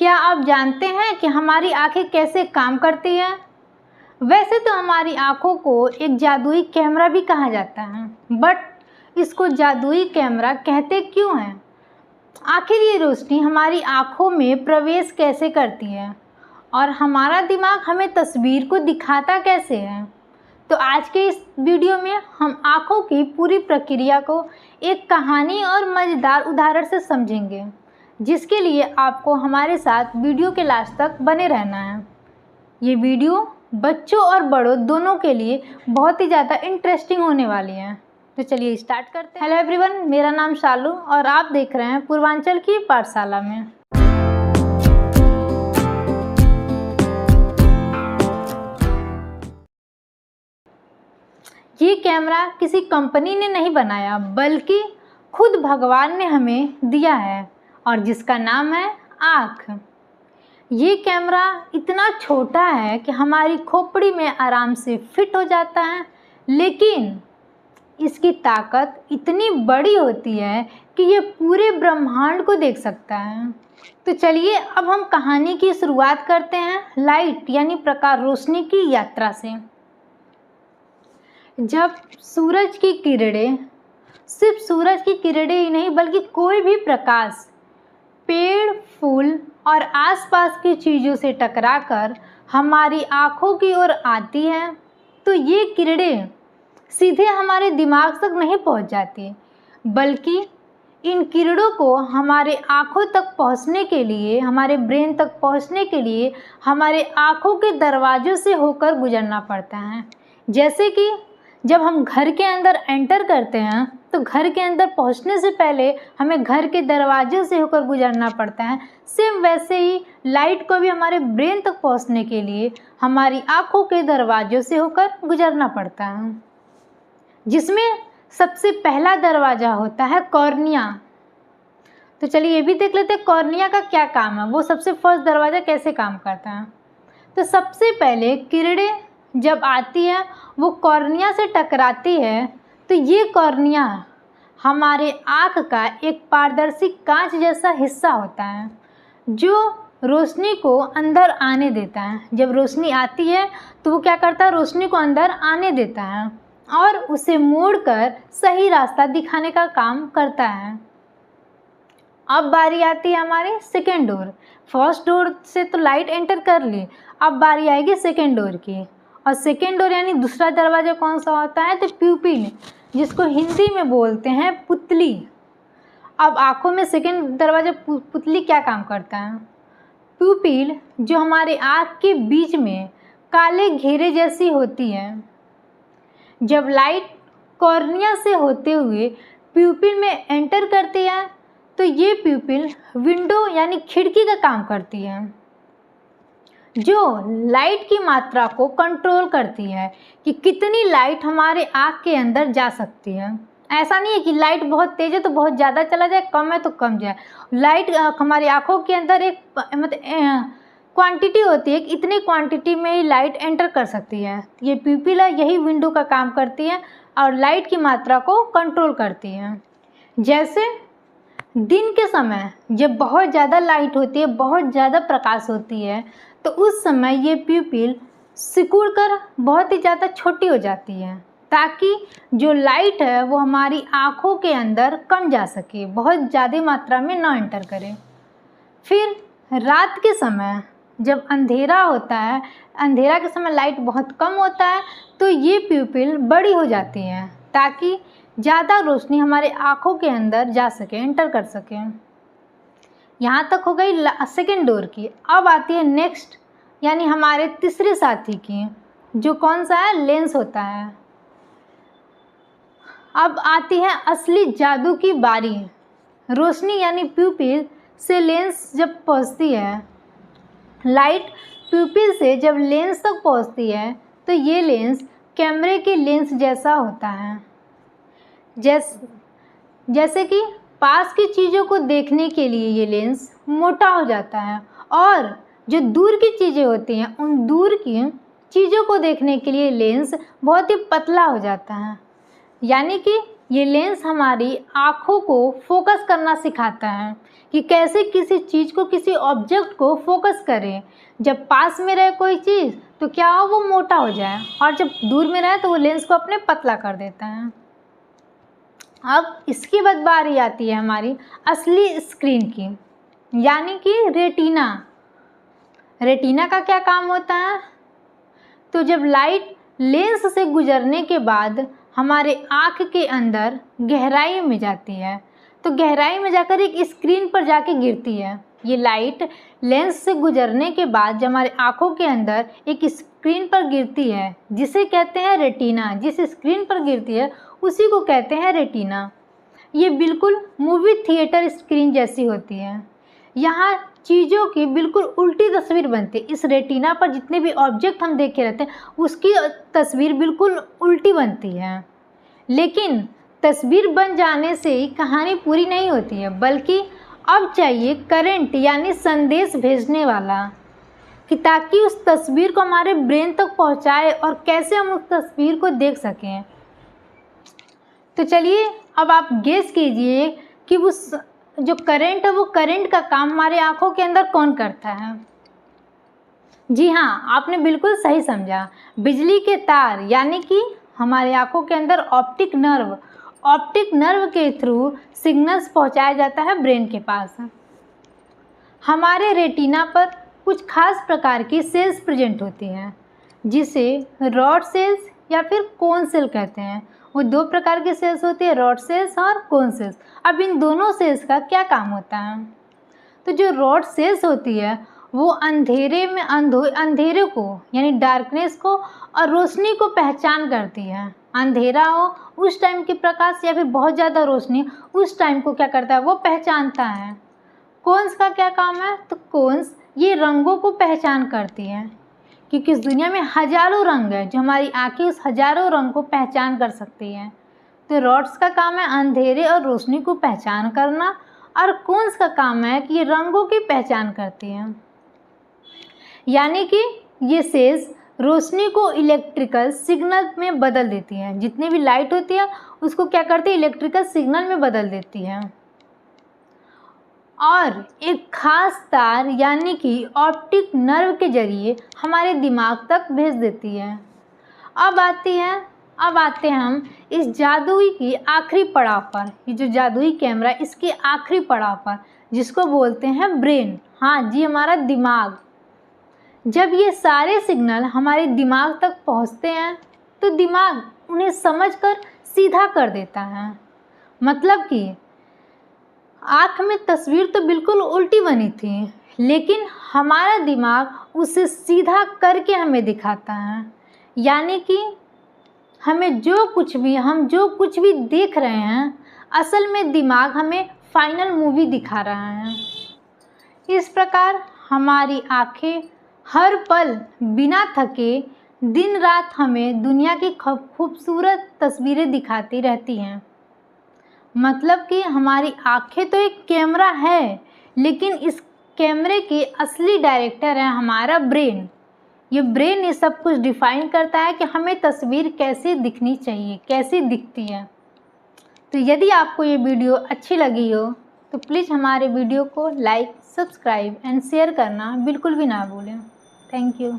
क्या आप जानते हैं कि हमारी आँखें कैसे काम करती हैं? वैसे तो हमारी आँखों को एक जादुई कैमरा भी कहा जाता है, बट इसको जादुई कैमरा कहते क्यों हैं? आखिर ये रोशनी हमारी आँखों में प्रवेश कैसे करती है और हमारा दिमाग हमें तस्वीर को दिखाता कैसे है? तो आज के इस वीडियो में हम आँखों की पूरी प्रक्रिया को एक कहानी और मज़ेदार उदाहरण से समझेंगे, जिसके लिए आपको हमारे साथ वीडियो के लास्ट तक बने रहना है। ये वीडियो बच्चों और बड़ों दोनों के लिए बहुत ही ज़्यादा इंटरेस्टिंग होने वाली है। तो चलिए स्टार्ट करते हैं। हेलो एवरीवन, मेरा नाम शालू और आप देख रहे हैं पूर्वांचल की पाठशाला में। ये कैमरा किसी कंपनी ने नहीं बनाया, बल्कि खुद भगवान ने हमें दिया है और जिसका नाम है आँख। ये कैमरा इतना छोटा है कि हमारी खोपड़ी में आराम से फिट हो जाता है, लेकिन इसकी ताकत इतनी बड़ी होती है कि ये पूरे ब्रह्मांड को देख सकता है। तो चलिए अब हम कहानी की शुरुआत करते हैं लाइट यानी प्रकाश रोशनी की यात्रा से। जब सूरज की किरणें, सिर्फ सूरज की किरणें ही नहीं बल्कि कोई भी प्रकाश पेड़, फूल और आसपास की चीज़ों से टकराकर हमारी आँखों की ओर आती है, तो ये किरणें सीधे हमारे दिमाग तक नहीं पहुंच जाती, बल्कि इन किरणों को हमारे आँखों तक पहुंचने के लिए, हमारे ब्रेन तक पहुंचने के लिए हमारे आँखों के दरवाज़ों से होकर गुजरना पड़ता है। जैसे कि जब हम घर के अंदर एंटर करते हैं तो घर के अंदर पहुंचने से पहले हमें घर के दरवाजे से होकर गुजरना पड़ता है। सेम वैसे ही लाइट को भी हमारे ब्रेन तक पहुंचने के लिए हमारी आँखों के दरवाजों से होकर गुजरना पड़ता है, जिसमें सबसे पहला दरवाज़ा होता है कॉर्निया। तो चलिए ये भी देख लेते हैं कॉर्निया का क्या काम है, वो सबसे फर्स्ट दरवाज़ा कैसे काम करता है। तो सबसे पहले किरणें जब आती है वो कॉर्निया से टकराती है, तो ये कॉर्निया हमारे आँख का एक पारदर्शी कांच जैसा हिस्सा होता है जो रोशनी को अंदर आने देता है। जब रोशनी आती है तो वो क्या करता है, रोशनी को अंदर आने देता है और उसे मोड़कर सही रास्ता दिखाने का काम करता है। अब बारी आती है हमारे सेकेंड डोर। फर्स्ट डोर से तो लाइट एंटर कर ली, अब बारी आएगी सेकेंड डोर की। और सेकेंड डोर यानी दूसरा दरवाज़ा कौन सा होता है, तो प्यूपिल, जिसको हिंदी में बोलते हैं पुतली। अब आँखों में सेकेंड दरवाज़ा पुतली क्या काम करता है, प्यूपिल जो हमारे आँख के बीच में काले घेरे जैसी होती है, जब लाइट कॉर्निया से होते हुए प्यूपिल में एंटर करती है तो ये प्यूपिल विंडो यानी खिड़की का काम करती है, जो लाइट की मात्रा को कंट्रोल करती है कि कितनी लाइट हमारे आँख के अंदर जा सकती है। ऐसा नहीं है कि लाइट बहुत तेज़ है तो बहुत ज़्यादा चला जाए, कम है तो कम जाए। लाइट हमारी आँखों के अंदर एक मतलब क्वांटिटी होती है कि इतनी क्वांटिटी में ही लाइट एंटर कर सकती है। ये प्यूपिल है, यही विंडो का काम करती है और लाइट की मात्रा को कंट्रोल करती है। जैसे दिन के समय जब बहुत ज़्यादा लाइट होती है, बहुत ज़्यादा प्रकाश होती है, तो उस समय ये प्यूपिल सिकुड़कर बहुत ही ज़्यादा छोटी हो जाती है, ताकि जो लाइट है वो हमारी आँखों के अंदर कम जा सके, बहुत ज़्यादा मात्रा में ना एंटर करे। फिर रात के समय जब अंधेरा होता है, अंधेरा के समय लाइट बहुत कम होता है, तो ये प्यूपिल बड़ी हो जाती है ताकि ज़्यादा रोशनी हमारे आँखों के अंदर जा सके, एंटर कर सके। यहाँ तक हो गई सेकेंड डोर की। अब आती है नेक्स्ट यानी हमारे तीसरे साथी की, जो कौन सा है, लेंस होता है। अब आती है असली जादू की बारी। रोशनी यानी प्यूपिल से लेंस जब पहुँचती है, लाइट प्यूपिल से जब लेंस तक पहुँचती है तो ये लेंस कैमरे के लेंस जैसा होता है। जैसे कि पास की चीज़ों को देखने के लिए ये लेंस मोटा हो जाता है और जो दूर की चीज़ें होती हैं उन दूर की चीज़ों को देखने के लिए लेंस बहुत ही पतला हो जाता है। यानी कि ये लेंस हमारी आँखों को फोकस करना सिखाता है कि कैसे किसी चीज़ को, किसी ऑब्जेक्ट को फोकस करें। जब पास में रहे कोई चीज़ तो क्या हो, वो मोटा हो जाए, और जब दूर में रहे तो वो लेंस को अपने पतला कर देता है। अब इसके बाद बारी आती है हमारी असली स्क्रीन की, यानी कि रेटिना। रेटिना का क्या काम होता है? तो जब लाइट लेंस से गुजरने के बाद हमारे आँख के अंदर गहराई में जाती है, तो गहराई में जाकर एक स्क्रीन पर जाके गिरती है। ये लाइट लेंस से गुजरने के बाद जब हमारे आँखों के अंदर एक स्क्रीन पर गिरती है, जिसे कहते हैं रेटिना। जिस स्क्रीन पर गिरती है उसी को कहते हैं रेटिना। ये बिल्कुल मूवी थिएटर स्क्रीन जैसी होती है। यहाँ चीज़ों की बिल्कुल उल्टी तस्वीर बनती है। इस रेटिना पर जितने भी ऑब्जेक्ट हम देखे रहते हैं उसकी तस्वीर बिल्कुल उल्टी बनती है। लेकिन तस्वीर बन जाने से ही कहानी पूरी नहीं होती है, बल्कि अब चाहिए करंट यानी संदेश भेजने वाला, कि ताकि उस तस्वीर को हमारे ब्रेन तक पहुंचाए और कैसे हम उस तस्वीर को देख सकें। तो चलिए अब आप गेस कीजिए कि उस जो करंट है, वो करंट का काम हमारे आँखों के अंदर कौन करता है? जी हाँ, आपने बिल्कुल सही समझा। बिजली के तार, यानी कि हमारे आँखों के अंदर ऑप्टिक नर्व के थ्रू सिग्नल्स पहुंचाया जाता है ब्रेन के पास। हमारे रेटिना पर कुछ खास प्रकार की सेल्स प्रेजेंट होती हैं, जिसे रॉड सेल्स या फिर कोन सेल कहते हैं। वो दो प्रकार की सेल्स होती है, रॉड सेल्स और कोन सेल्स। अब इन दोनों सेल्स का क्या काम होता है? तो जो रॉड सेल्स होती है वो अंधेरे में अंधेरे को यानी डार्कनेस को और रोशनी को पहचान करती है। अंधेरा हो उस टाइम की प्रकाश या फिर बहुत ज़्यादा रोशनी, उस टाइम को क्या करता है, वो पहचानता है। कोन्स का क्या काम है? तो कोन्स ये रंगों को पहचान करती हैं, क्योंकि इस दुनिया में हजारों रंग है, जो हमारी आंखें उस हजारों रंग को पहचान कर सकती हैं। तो रॉड्स का काम है अंधेरे और रोशनी को पहचान करना, और कोन्स का काम है कि ये रंगों की पहचान करती हैं। यानी कि ये सेल्स रोशनी को इलेक्ट्रिकल सिग्नल में बदल देती हैं। जितनी भी लाइट होती है उसको क्या करती है, इलेक्ट्रिकल सिग्नल में बदल देती है, और एक खास तार यानी कि ऑप्टिक नर्व के जरिए हमारे दिमाग तक भेज देती है। अब आते हैं हम इस जादुई की आखिरी पड़ाव पर। ये जो जादुई कैमरा, इसके आखिरी पड़ाव पर, जिसको बोलते हैं ब्रेन। हाँ जी, हमारा दिमाग। जब ये सारे सिग्नल हमारे दिमाग तक पहुंचते हैं तो दिमाग उन्हें समझकर सीधा कर देता है। मतलब कि आँख में तस्वीर तो बिल्कुल उल्टी बनी थी, लेकिन हमारा दिमाग उसे सीधा करके हमें दिखाता है। यानी कि हम जो कुछ भी देख रहे हैं, असल में दिमाग हमें फाइनल मूवी दिखा रहा है। इस प्रकार हमारी आँखें हर पल बिना थके दिन रात हमें दुनिया की खूबसूरत तस्वीरें दिखाती रहती हैं। मतलब कि हमारी आँखें तो एक कैमरा है, लेकिन इस कैमरे के असली डायरेक्टर है हमारा ब्रेन। ये ब्रेन ये सब कुछ डिफाइन करता है कि हमें तस्वीर कैसे दिखनी चाहिए, कैसी दिखती है। तो यदि आपको ये वीडियो अच्छी लगी हो तो प्लीज़ हमारे वीडियो को लाइक, सब्सक्राइब एंड शेयर करना बिल्कुल भी ना भूलें। Thank you.